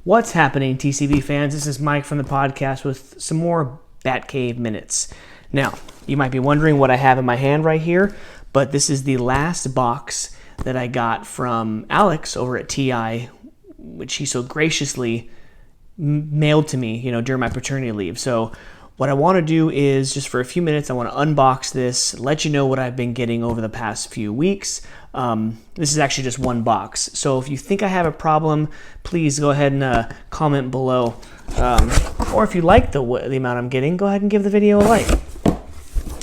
What's happening, TCB fans? This is Mike from the podcast with some more Batcave Minutes. Now, you might be wondering what I have in my hand right here, but this is the last box that I got from Alex over at TI, which he so graciously mailed to me, during my paternity leave. So what I want to do is, just for a few minutes, I want to unbox this, let you know what I've been getting over the past few weeks. This is actually just one box. So if you think I have a problem, please go ahead and comment below. Or if you like the amount I'm getting, go ahead and give the video a like.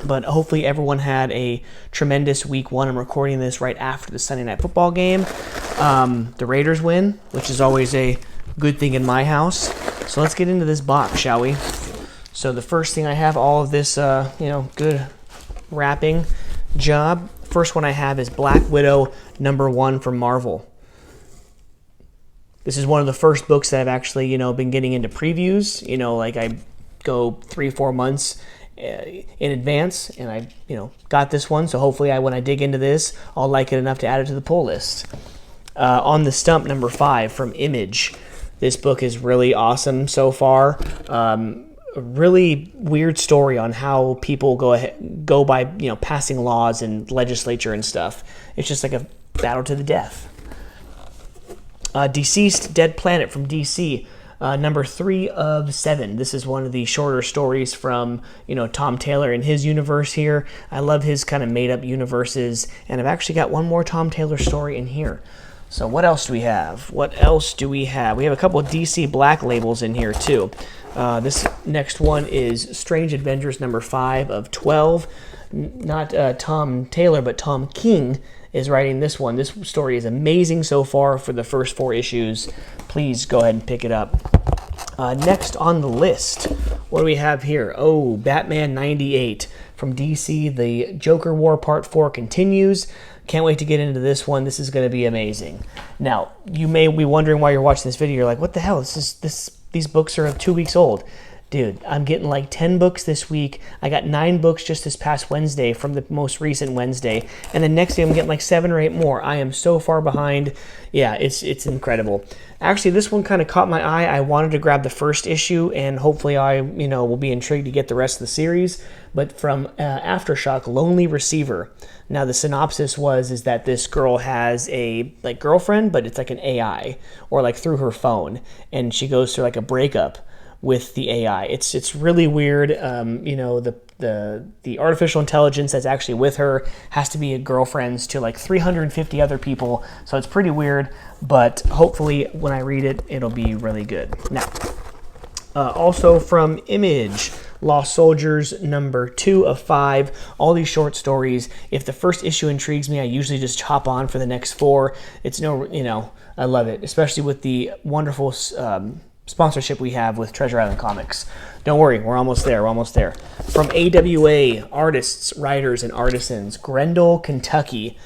But hopefully everyone had a tremendous week one. I'm recording this right after the Sunday Night Football game. The Raiders win, which is always a good thing in my house. So let's get into this box, shall we? So the first thing I have, all of this, good wrapping job. First one I have is Black Widow #1 from Marvel. This is one of the first books that I've actually, been getting into previews. I go 3-4 months in advance, and I, got this one. So hopefully when I dig into this, I'll like it enough to add it to the pull list. On the Stump #5 from Image. This book is really awesome so far. A really weird story on how people go by, passing laws and legislature and stuff. It's just like a battle to the death. Deceased Dead Planet from DC, #3 of 7. This is one of the shorter stories from, Tom Taylor and his universe here. I love his kind of made-up universes, and I've actually got one more Tom Taylor story in here. So what else do we have? We have a couple of DC Black labels in here too. This next one is Strange Adventures #5 of 12. Not Tom Taylor, but Tom King is writing this one. This story is amazing so far for the first 4 issues. Please go ahead and pick it up. Next on the list, what do we have here? Oh, Batman 98 from DC. The Joker War Part 4 continues. Can't wait to get into this one. This is going to be amazing. Now, you may be wondering why you're watching this video. You're like, what the hell? These books are 2 weeks old. Dude, I'm getting like 10 books this week. I got 9 books just this past Wednesday from the most recent Wednesday. And the next day I'm getting like 7 or 8 more. I am so far behind. Yeah, it's incredible. Actually, this one kind of caught my eye. I wanted to grab the first issue, and hopefully I, will be intrigued to get the rest of the series. But from Aftershock, Lonely Receiver. Now the synopsis is that this girl has a girlfriend, but it's like an AI, or through her phone, and she goes through a breakup with the AI. It's really weird. The artificial intelligence that's actually with her has to be girlfriends to 350 other people. So it's pretty weird, but hopefully when I read it, it'll be really good. Now, also from Image, Lost Soldiers #2 of 5. All these short stories. If the first issue intrigues me, I usually just hop on for the next 4. It's I love it, especially with the wonderful sponsorship we have with Treasure Island Comics. Don't worry, we're almost there. From AWA, Artists, Writers, and Artisans, Grendel, Kentucky.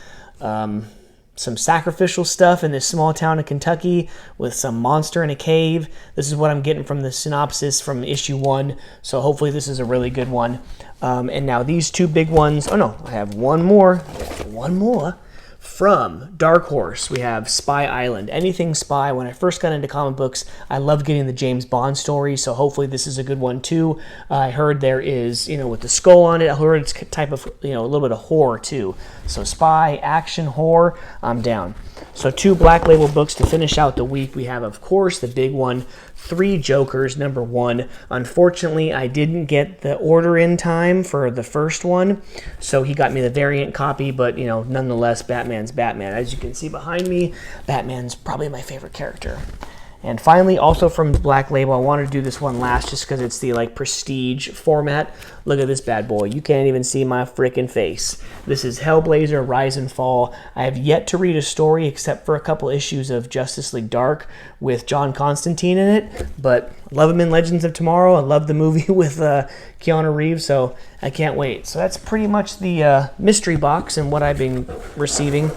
Some sacrificial stuff in this small town of Kentucky with some monster in a cave. This is what I'm getting from the synopsis from issue 1. So hopefully this is a really good one. And now these 2 big ones. Oh no, I have one more. From Dark Horse, we have Spy Island. Anything spy. When I first got into comic books, I loved getting the James Bond stories, so hopefully this is a good one too. I heard there is, with the skull on it, I heard it's type of, a little bit of horror too. So spy, action, horror, I'm down. So 2 Black Label books to finish out the week. We have, of course, the big one, 3 Jokers #1. Unfortunately, I didn't get the order in time for the first one, so he got me the variant copy, but, nonetheless, Batman's Batman. As you can see behind me, Batman's probably my favorite character. And finally, also from Black Label, I wanted to do this one last just because it's the prestige format. Look at this bad boy. You can't even see my freaking face. This is Hellblazer Rise and Fall. I have yet to read a story except for a couple issues of Justice League Dark with John Constantine in it. But I love him in Legends of Tomorrow. I love the movie with Keanu Reeves, so I can't wait. So that's pretty much the mystery box and what I've been receiving.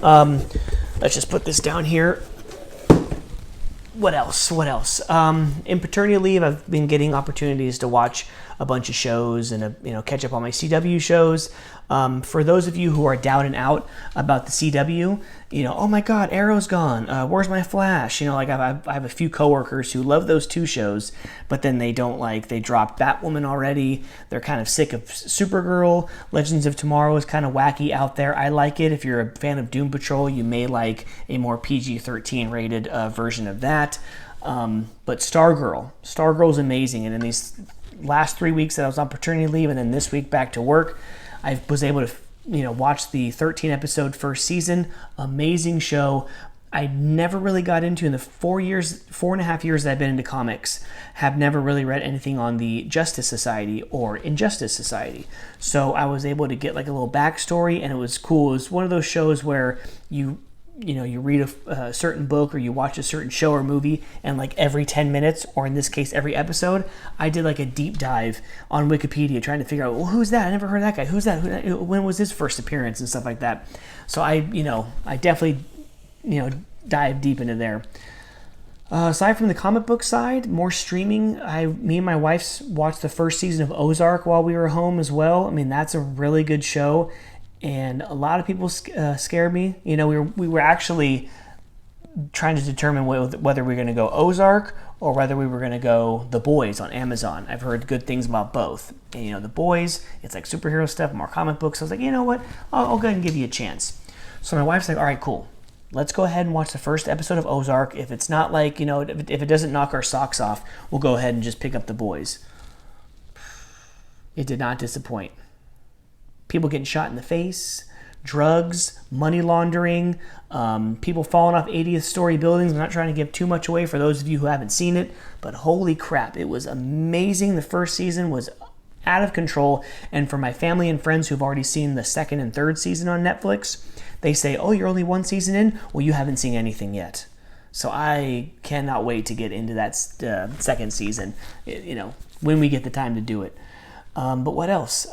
Let's just put this down here. what else? In paternity leave, I've been getting opportunities to watch a bunch of shows and catch up on my CW shows. For those of you who are down and out about the CW, oh my God, Arrow's gone. Where's my Flash? I have a few coworkers who love those two shows, but then they dropped Batwoman already. They're kind of sick of Supergirl. Legends of Tomorrow is kind of wacky out there. I like it. If you're a fan of Doom Patrol, you may like a more PG-13 rated version of that. But Stargirl's amazing. And in these last 3 weeks that I was on paternity leave, and then this week back to work, I was able to watch the 13 episode first season. Amazing show. I never really got into, in the 4.5 years that I've been into comics, have never really read anything on the Justice Society or Injustice Society. So I was able to get like a little backstory, and it was cool. It was one of those shows where you read a certain book or you watch a certain show or movie, and like every 10 minutes, or in this case every episode, I did like a deep dive on Wikipedia trying to figure out, well, who's that? I never heard of that guy. Who's that? When was his first appearance and stuff like that. So I definitely dive deep into there. Aside from the comic book side, more streaming. Me and my wife watched the first season of Ozark while we were home as well. I mean, that's a really good show. And a lot of people scared me. We were actually trying to determine whether we were going to go Ozark or whether we were going to go The Boys on Amazon. I've heard good things about both. And, The Boys, it's like superhero stuff, more comic books. So I was like, you know what? I'll go ahead and give you a chance. So my wife's like, all right, cool. Let's go ahead and watch the first episode of Ozark. If it's not like, if it doesn't knock our socks off, we'll go ahead and just pick up The Boys. It did not disappoint. People getting shot in the face, drugs, money laundering, people falling off 80th story buildings. I'm not trying to give too much away for those of you who haven't seen it, but holy crap, it was amazing. The first season was out of control, and for my family and friends who've already seen the second and third season on Netflix, they say, oh, you're only one season in? Well, you haven't seen anything yet. So I cannot wait to get into that second season, when we get the time to do it. But what else?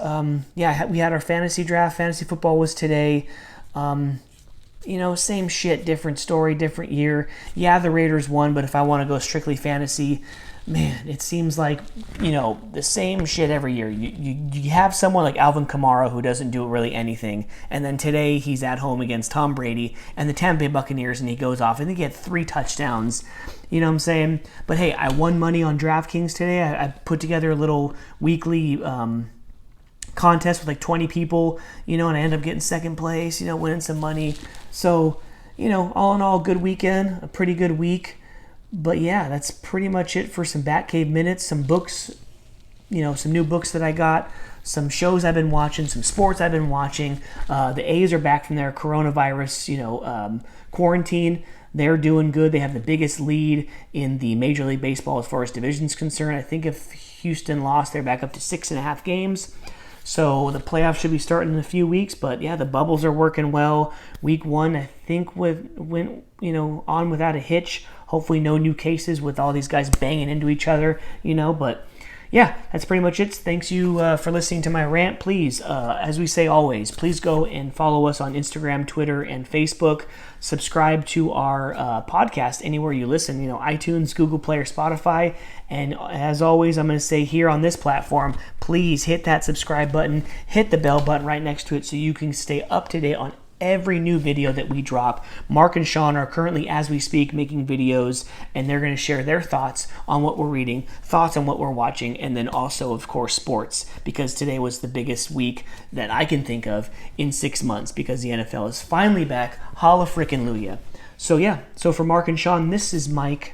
We had our fantasy draft. Fantasy football was today. Same shit, different story, different year. Yeah, the Raiders won, but if I want to go strictly fantasy, man, it seems like, the same shit every year. You have someone like Alvin Kamara who doesn't do really anything, and then today he's at home against Tom Brady and the Tampa Bay Buccaneers, and he goes off. I think he had 3 touchdowns. You know what I'm saying? But hey, I won money on DraftKings today. I put together a little weekly contest with like 20 people, and I ended up getting second place, winning some money. So, all in all, good weekend, a pretty good week. But yeah, that's pretty much it for some Batcave Minutes, some books, some new books that I got, some shows I've been watching, some sports I've been watching. The A's are back from their coronavirus, quarantine. They're doing good. They have the biggest lead in the Major League Baseball as far as division's concerned. I think if Houston lost, they're back up to 6.5 games. So the playoffs should be starting in a few weeks. But yeah, the bubbles are working well. Week 1, I think, went on without a hitch. Hopefully no new cases with all these guys banging into each other, But yeah, that's pretty much it. Thanks you for listening to my rant. Please, as we say always, please go and follow us on Instagram, Twitter, and Facebook. Subscribe to our podcast anywhere you listen, iTunes, Google Play, or Spotify. And as always, I'm going to say here on this platform, please hit that subscribe button, hit the bell button right next to it so you can stay up to date on every new video that we drop. Mark and Sean are currently, as we speak, making videos, and they're going to share their thoughts on what we're reading, thoughts on what we're watching, and then also, of course, sports, because today was the biggest week that I can think of in 6 months, because the NFL is finally back. Holla frickin' Luya. So for Mark and Sean, this is Mike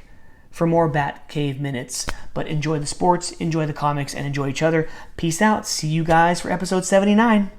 for more Batcave Minutes. But enjoy the sports, enjoy the comics, and enjoy each other. Peace out. See you guys for episode 79.